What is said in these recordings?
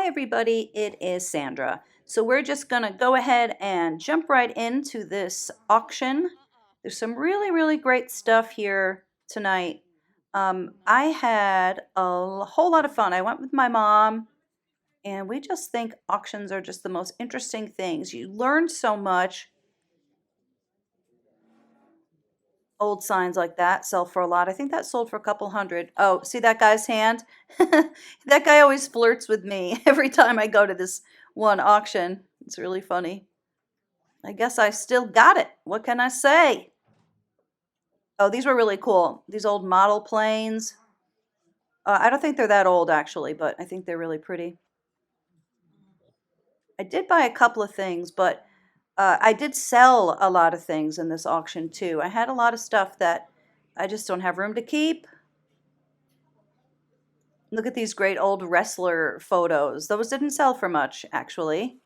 Hi everybody, it is Sandra. So we're just gonna go ahead and jump right into this auction. There's some really great stuff here tonight. I had a whole lot of fun. I went with my mom and we just think auctions are just the most interesting things. You learn so much. Old signs like that sell for a lot. I think that sold for a couple hundred. Oh, see that guy's hand? That guy always flirts with me every time I go to this one auction. It's really funny. I guess I still got it. What can I say? Oh, these were really cool. These old model planes. I don't think they're that old actually, but I think they're really pretty. I did buy a couple of things, but I did sell a lot of things in this auction too. I had a lot of stuff that I just don't have room to keep. Look at these great old wrestler photos. Those didn't sell for much, actually.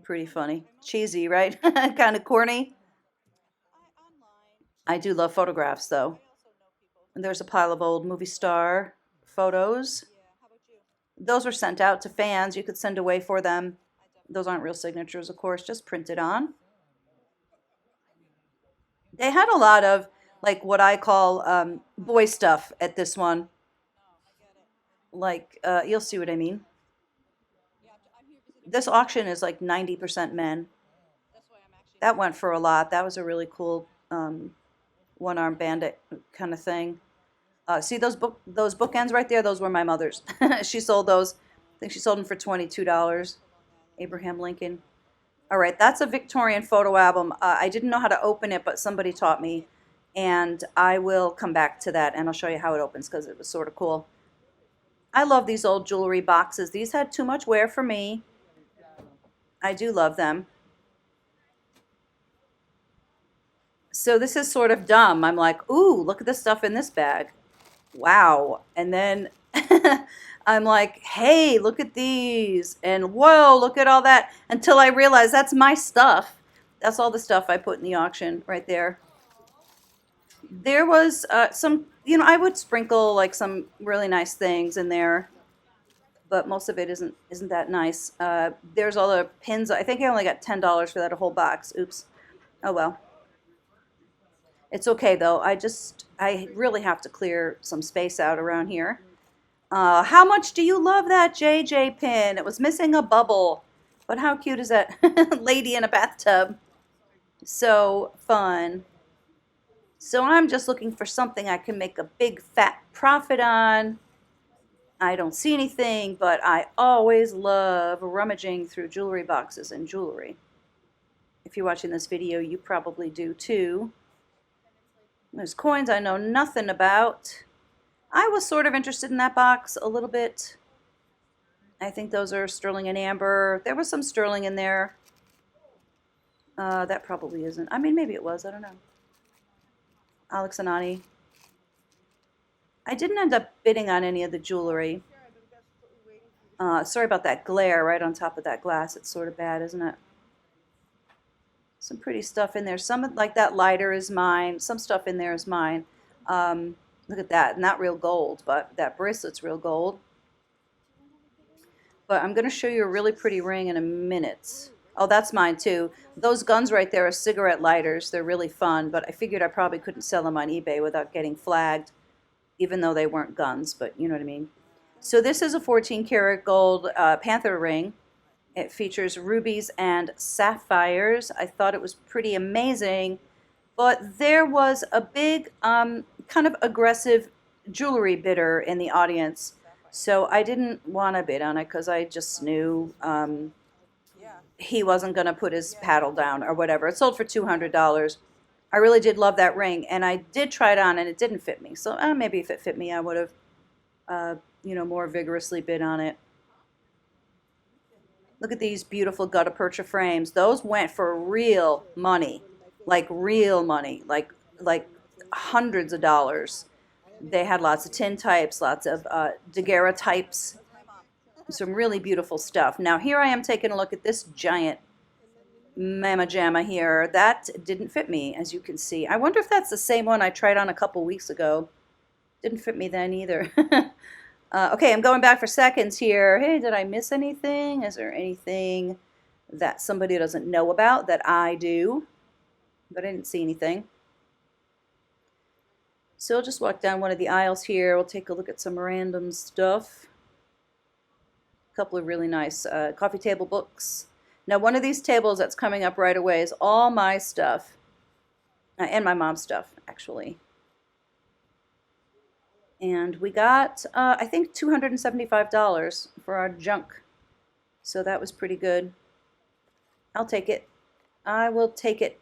Pretty funny. Cheesy, right? Kind of corny. I do love photographs, though. And there's a pile of old movie star photos. Those were sent out to fans. You could send away for them. Those aren't real signatures, of course, just printed on. They had a lot of, like, what I call boy stuff at this one. Like, you'll see what I mean. This auction is like 90% men. That went for a lot. That was a really cool one-armed bandit kind of thing. See those bookends right there? Those were my mother's. She sold those. I think she sold them for $22. Abraham Lincoln. All right, that's a Victorian photo album. I didn't know how to open it, but somebody taught me. And I will come back to that, and I'll show you how it opens because it was sort of cool. I love these old jewelry boxes. These had too much wear for me. I do love them. So this is sort of dumb. I'm like, ooh, look at the stuff in this bag. Wow. And then I'm like, hey, look at these. And whoa, look at all that. Until I realize that's my stuff. That's all the stuff I put in the auction right there. There was some, I would sprinkle like some really nice things in there, but most of it isn't that nice. There's all the pins. I think I only got $10 for that whole box. Oops. Oh well. It's okay though. I really have to clear some space out around here. How much do you love that JJ pin? It was missing a bubble, but how cute is that lady in a bathtub? So fun. So I'm just looking for something I can make a big fat profit on. I don't see anything, but I always love rummaging through jewelry boxes and jewelry. If you're watching this video, you probably do too. There's coins I know nothing about. I was sort of interested in that box a little bit. I think those are sterling and amber. There was some sterling in there. That probably isn't. I mean, maybe it was. I don't know. Alex and Ani. I didn't end up bidding on any of the jewelry. Sorry about that glare right on top of that glass. It's sort of bad, isn't it? Some pretty stuff in there. Some like that lighter is mine. Some stuff in there is mine. Look at that. Not real gold, but that bracelet's real gold. But I'm going to show you a really pretty ring in a minute. Oh, that's mine too. Those guns right there are cigarette lighters. They're really fun, but I figured I probably couldn't sell them on eBay without getting flagged, even though they weren't guns, but you know what I mean. So this is a 14 karat gold panther ring. It features rubies and sapphires. I thought it was pretty amazing, but there was a big kind of aggressive jewelry bidder in the audience. So I didn't want to bid on it because I just knew he wasn't going to put his paddle down or whatever. It sold for $200. I really did love that ring, and I did try it on, and it didn't fit me. So maybe if it fit me, I would have, more vigorously bid on it. Look at these beautiful gutta percha frames. Those went for real money, like hundreds of dollars. They had lots of tin types, lots of daguerre types, some really beautiful stuff. Now here I am taking a look at this giant Mama Jamma here. That didn't fit me, as you can see. I wonder if that's the same one I tried on a couple weeks ago. Didn't fit me then either. Okay, I'm going back for seconds here. Hey, did I miss anything? Is there anything that somebody doesn't know about that I do? But I didn't see anything. So I'll just walk down one of the aisles here. We'll take a look at some random stuff. A couple of really nice coffee table books. Now, one of these tables that's coming up right away is all my stuff, and my mom's stuff, actually. And we got, I think, $275 for our junk. So that was pretty good. I'll take it. I will take it.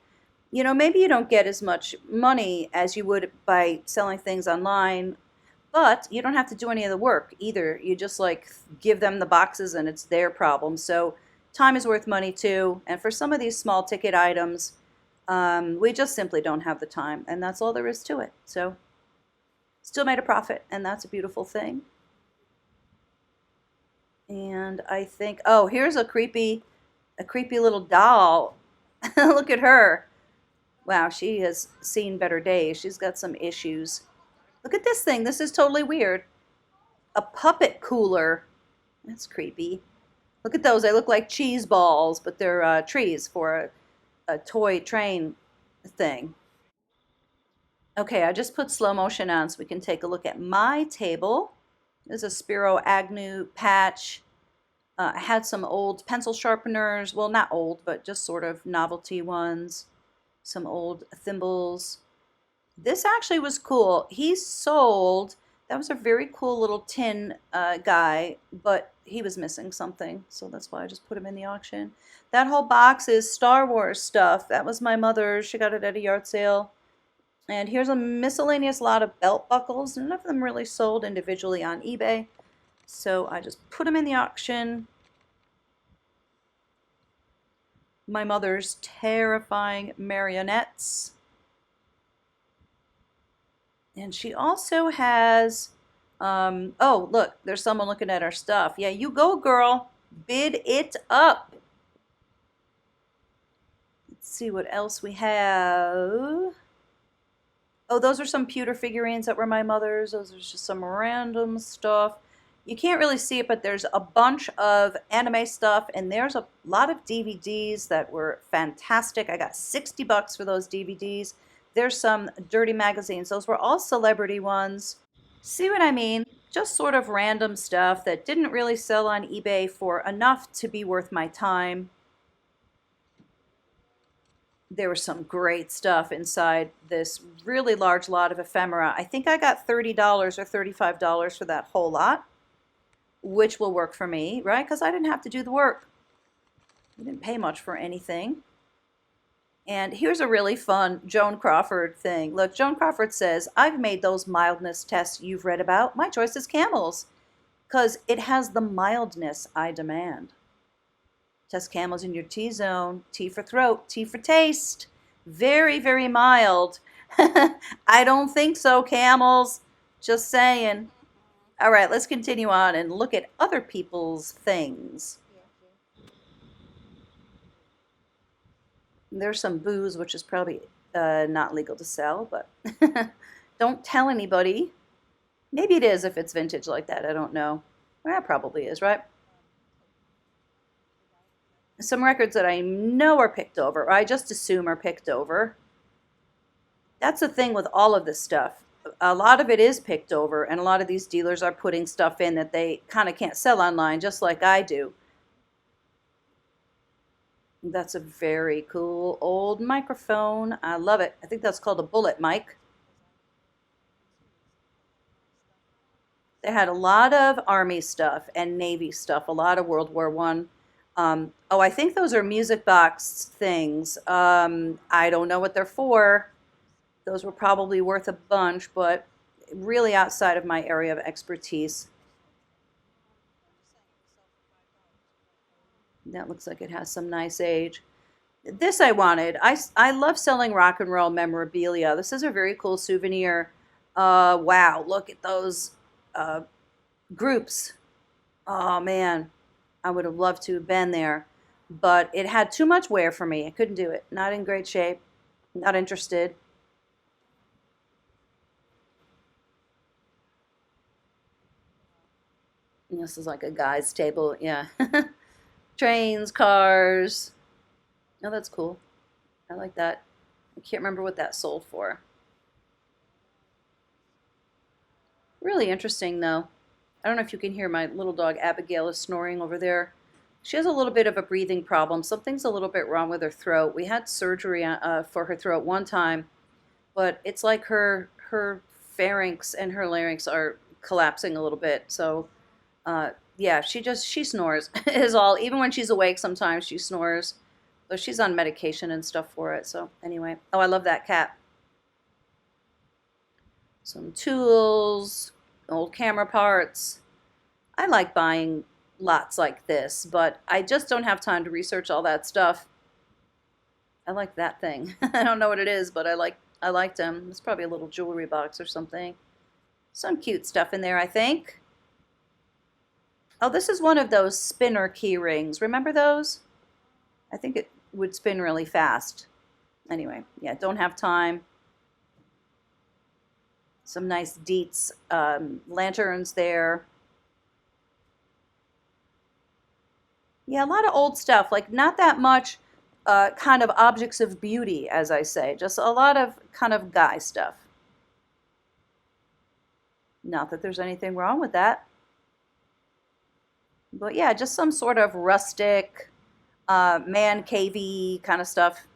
You know, maybe you don't get as much money as you would by selling things online, but you don't have to do any of the work either. You just like give them the boxes and it's their problem. So time is worth money too. And for some of these small ticket items, we just simply don't have the time, and that's all there is to it. So still made a profit, and that's a beautiful thing. And I think, oh, here's a creepy little doll. Look at her. Wow, she has seen better days. She's got some issues. Look at this thing. This is totally weird. A puppet cooler. That's creepy. Look at those. They look like cheese balls, but they're trees for a toy train thing. Okay, I just put slow motion on so we can take a look at my table. There's a Spiro Agnew patch. I had some old pencil sharpeners. Well, not old, but just sort of novelty ones. Some old thimbles. This actually was cool. He sold, that was a very cool little tin guy, but he was missing something, so that's why I just put him in the auction. That whole box is Star Wars stuff. That was my mother's. She got it at a yard sale. And here's a miscellaneous lot of belt buckles. None of them really sold individually on eBay, so I just put them in the auction. My mother's terrifying marionettes. And she also has, oh, look, there's someone looking at our stuff. Yeah, you go, girl. Bid it up. Let's see what else we have. Oh, those are some pewter figurines that were my mother's. Those are just some random stuff. You can't really see it, but there's a bunch of anime stuff, and there's a lot of DVDs that were fantastic. I got $60 for those DVDs. There's some dirty magazines. Those were all celebrity ones. See what I mean? Just sort of random stuff that didn't really sell on eBay for enough to be worth my time. There was some great stuff inside this really large lot of ephemera. I think I got $30 or $35 for that whole lot, which will work for me, right? Because I didn't have to do the work. I didn't pay much for anything. And here's a really fun Joan Crawford thing. Look, Joan Crawford says, I've made those mildness tests you've read about. My choice is Camels, because it has the mildness I demand. Test Camels in your T-zone. T for throat, T for taste. Very, very mild. I don't think so, Camels. Just saying. All right, let's continue on and look at other people's things. There's some booze, which is probably not legal to sell, but don't tell anybody. Maybe it is if it's vintage like that. I don't know. Well, it probably is, right? Some records that I know are picked over, or I just assume are picked over. That's the thing with all of this stuff. A lot of it is picked over, and a lot of these dealers are putting stuff in that they kind of can't sell online, just like I do. That's a very cool old microphone. I love it. I think that's called a bullet mic. They had a lot of Army stuff and Navy stuff, a lot of World War One. Oh, I think those are music box things. I don't know what they're for. Those were probably worth a bunch, but really outside of my area of expertise. That looks like it has some nice age. This I wanted. I love selling rock and roll memorabilia. This is a very cool souvenir. Wow, look at those uh, groups. Oh man, I would have loved to have been there, but it had too much wear for me. I couldn't do it. Not in great shape. Not interested. This is like a guy's table, yeah. Trains, cars. Oh, that's cool. I like that. I can't remember what that sold for. Really interesting, though. I don't know if you can hear my little dog Abigail is snoring over there. She has a little bit of a breathing problem. Something's a little bit wrong with her throat. We had surgery for her throat one time, but it's like her pharynx and her larynx are collapsing a little bit. So yeah, she snores is all. Even when she's awake, sometimes she snores. So she's on medication and stuff for it. So anyway, oh, I love that cat. Some tools, old camera parts. I like buying lots like this, but I just don't have time to research all that stuff. I like that thing. I don't know what it is, but I liked them. It's probably a little jewelry box or something. Some cute stuff in there, I think. Oh, this is one of those spinner key rings. Remember those? I think it would spin really fast. Anyway, yeah, don't have time. Some nice Dietz lanterns there. Yeah, a lot of old stuff, like not that much kind of objects of beauty, as I say, just a lot of kind of guy stuff. Not that there's anything wrong with that. But yeah, just some sort of rustic, man cavey kind of stuff.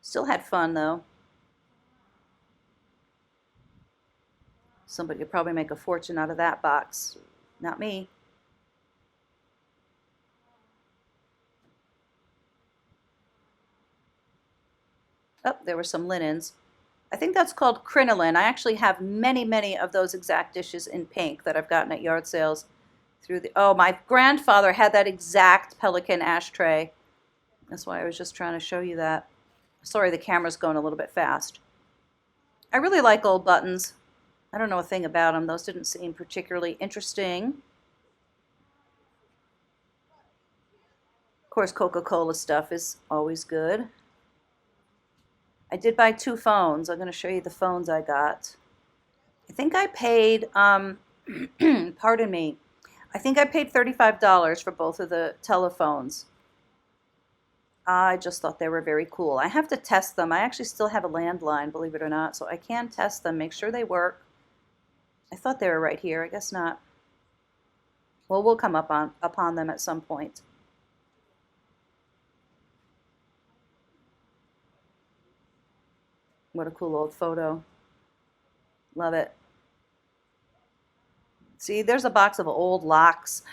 Still had fun though. Somebody could probably make a fortune out of that box. Not me. Oh, there were some linens. I think that's called crinoline. I actually have many, many of those exact dishes in pink that I've gotten at yard sales through the, oh, my grandfather had that exact pelican ashtray. That's why I was just trying to show you that. Sorry, the camera's going a little bit fast. I really like old buttons. I don't know a thing about them. Those didn't seem particularly interesting. Of course, Coca-Cola stuff is always good. I did buy 2 phones. I'm going to show you the phones I got. I think I paid, pardon me, I think I paid $35 for both of the telephones. I just thought they were very cool. I have to test them. I actually still have a landline, believe it or not, so I can test them, make sure they work. I thought they were right here. I guess not. Well, we'll come upon them at some point. What a cool old photo. Love it. See, there's a box of old locks.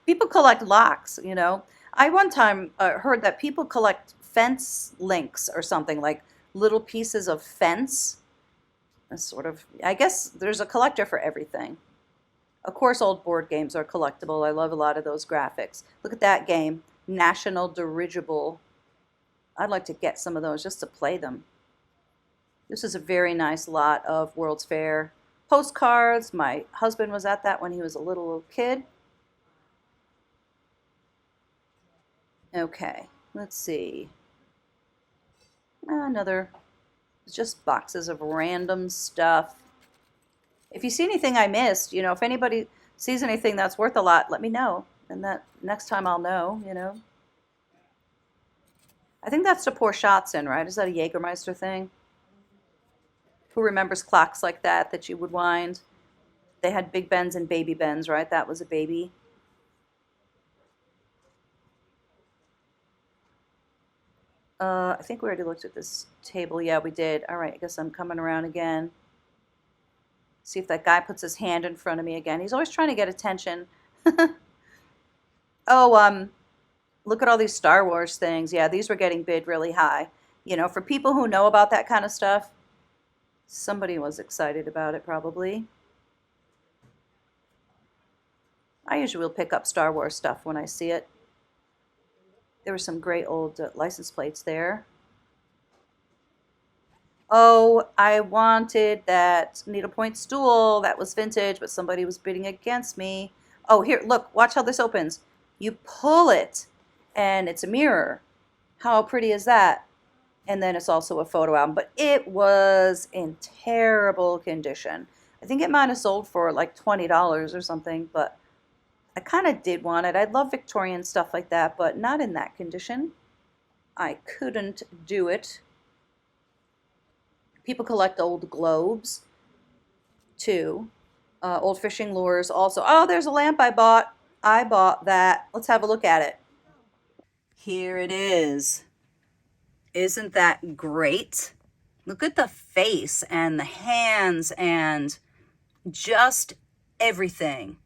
People collect locks, you know. I one time heard that people collect fence links or something, like little pieces of fence. That's sort of, I guess there's a collector for everything. Of course, old board games are collectible. I love a lot of those graphics. Look at that game, National Dirigible. I'd like to get some of those just to play them. This is a very nice lot of World's Fair postcards. My husband was at that when he was a little kid. Okay, let's see. Another, just boxes of random stuff. If you see anything I missed, you know, if anybody sees anything that's worth a lot, let me know. And that next time I'll know, you know. I think that's to pour shots in, right? Is that a Jägermeister thing? Who remembers clocks like that you would wind? They had Big Bens and Baby Bens, right? That was a baby. I think we already looked at this table. Yeah, we did. All right, I guess I'm coming around again. See if that guy puts his hand in front of me again. He's always trying to get attention. Oh, look at all these Star Wars things. Yeah, these were getting bid really high. You know, for people who know about that kind of stuff, somebody was excited about it probably. I usually will pick up Star Wars stuff when I see it. There were some great old license plates there. Oh, I wanted that needlepoint stool. That was vintage, but somebody was bidding against me. Oh, here, look, watch how this opens. You pull it, and it's a mirror. How pretty is that? And then it's also a photo album, but it was in terrible condition. I think it might have sold for like $20 or something, but I kind of did want it. I love Victorian stuff like that, but not in that condition. I couldn't do it. People collect old globes too. Old fishing lures also. Oh, there's a lamp I bought. I bought that. Let's have a look at it. Here it is. Isn't that great? Look at the face and the hands and just everything.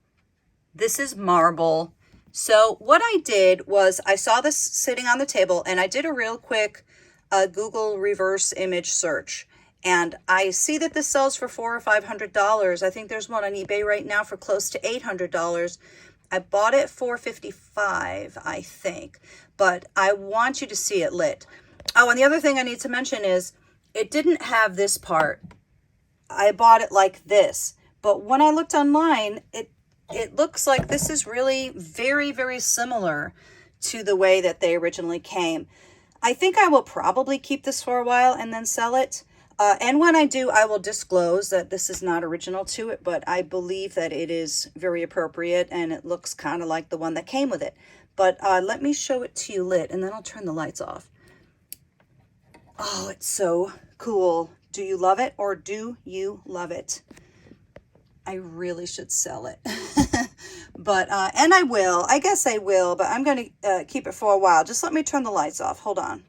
This is marble. So what I did was I saw this sitting on the table and I did a real quick Google reverse image search. And I see that this sells for $400 or $500. I think there's one on eBay right now for close to $800. I bought it for $55, I think. But I want you to see it lit. Oh, and the other thing I need to mention is it didn't have this part. I bought it like this. But when I looked online, it looks like this is really very, very similar to the way that they originally came. I think I will probably keep this for a while and then sell it. And when I do, I will disclose that this is not original to it, but I believe that it is very appropriate and it looks kind of like the one that came with it. But let me show it to you lit and then I'll turn the lights off. Oh, it's so cool. Do you love it or do you love it? I really should sell it. But, and I will. I guess I will, but I'm going to keep it for a while. Just let me turn the lights off. Hold on.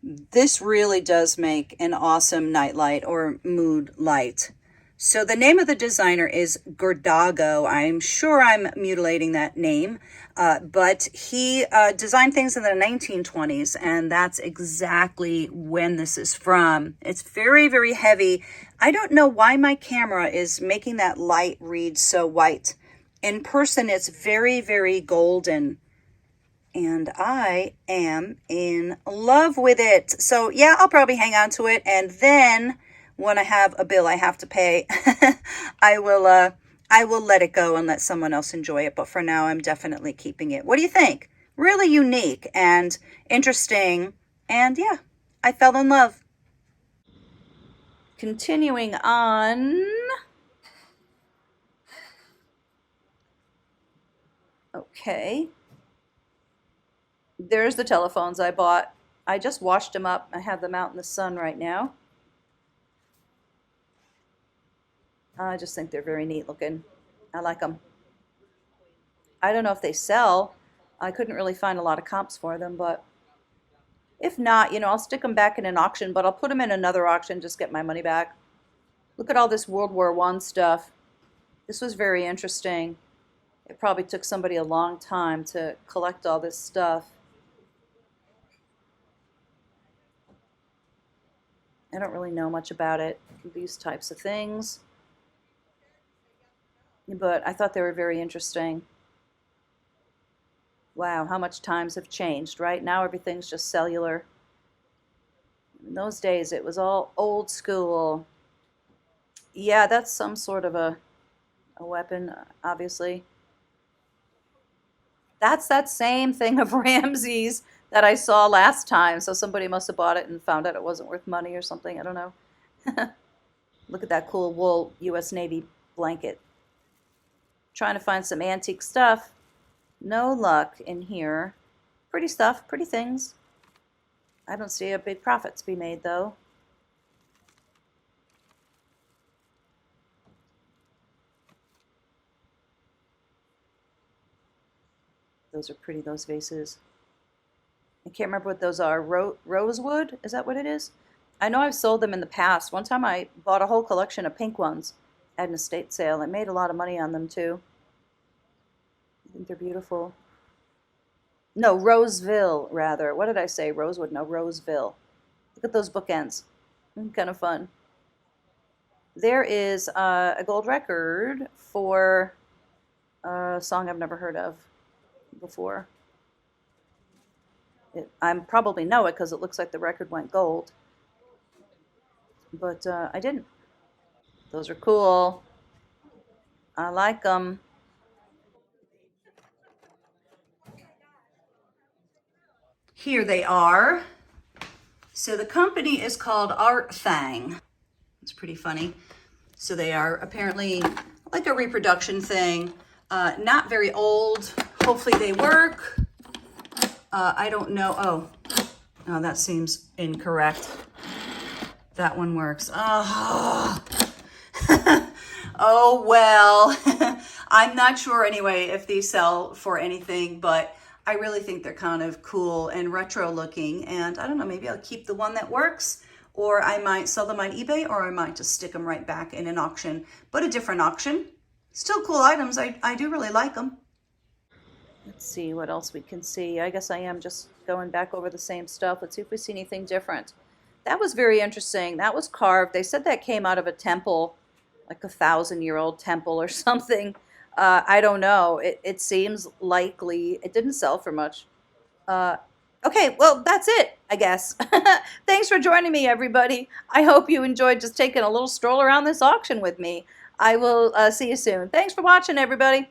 This really does make an awesome night light or mood light. So the name of the designer is Gordago. I'm sure I'm mutilating that name, but he designed things in the 1920s, and that's exactly when this is from. It's very, very heavy. I don't know why my camera is making that light read so white. In person, it's very, very golden. And I am in love with it. So yeah, I'll probably hang on to it. And then when I have a bill I have to pay, I will let it go and let someone else enjoy it. But for now, I'm definitely keeping it. What do you think? Really unique and interesting. And yeah, I fell in love. Continuing on. Okay. There's the telephones I bought. I just washed them up. I have them out in the sun right now. I just think they're very neat looking. I like them. I don't know if they sell. I couldn't really find a lot of comps for them, but if not, I'll stick them back in an auction, but I'll put them in another auction, just get my money back. Look at all this World War I stuff. This was very interesting. It probably took somebody a long time to collect all this stuff. I don't really know much about it, these types of things, but I thought they were very interesting. Wow, how much times have changed, right? Now everything's just cellular. In those days, it was all old school. Yeah, that's some sort of a weapon, obviously. That's that same thing of Ramsey's that I saw last time. So somebody must have bought it and found out it wasn't worth money or something. I don't know. Look at that cool wool U.S. Navy blanket. Trying to find some antique stuff. No luck in here. Pretty stuff, pretty things. I don't see a big profit to be made though. Those are pretty, those vases. I can't remember what those are. Rosewood? Is that what it is? I know I've sold them in the past. One time I bought a whole collection of pink ones at an estate sale. I made a lot of money on them too. I think they're beautiful. No, Roseville, rather. What did I say? Rosewood? No, Roseville. Look at those bookends. Kind of fun. There is a gold record for a song I've never heard of before. I probably know it because it looks like the record went gold. But I didn't. Those are cool. I like them. Here they are. So the company is called Art Thang. It's pretty funny. So they are apparently like a reproduction thing. Not very old. Hopefully they work. I don't know. Oh, that seems incorrect. That one works. Oh, oh well. I'm not sure anyway if these sell for anything, but I really think they're kind of cool and retro looking. And I don't know, maybe I'll keep the one that works, or I might sell them on eBay, or I might just stick them right back in an auction, but a different auction. Still cool items. I do really like them. Let's see what else we can see. I guess I am just going back over the same stuff. Let's see if we see anything different. That was very interesting. That was carved. They said that came out of a temple, like 1,000-year-old temple or something. I don't know. It seems likely. It didn't sell for much. Okay, well, that's it, I guess. Thanks for joining me, everybody. I hope you enjoyed just taking a little stroll around this auction with me. I will see you soon. Thanks for watching, everybody.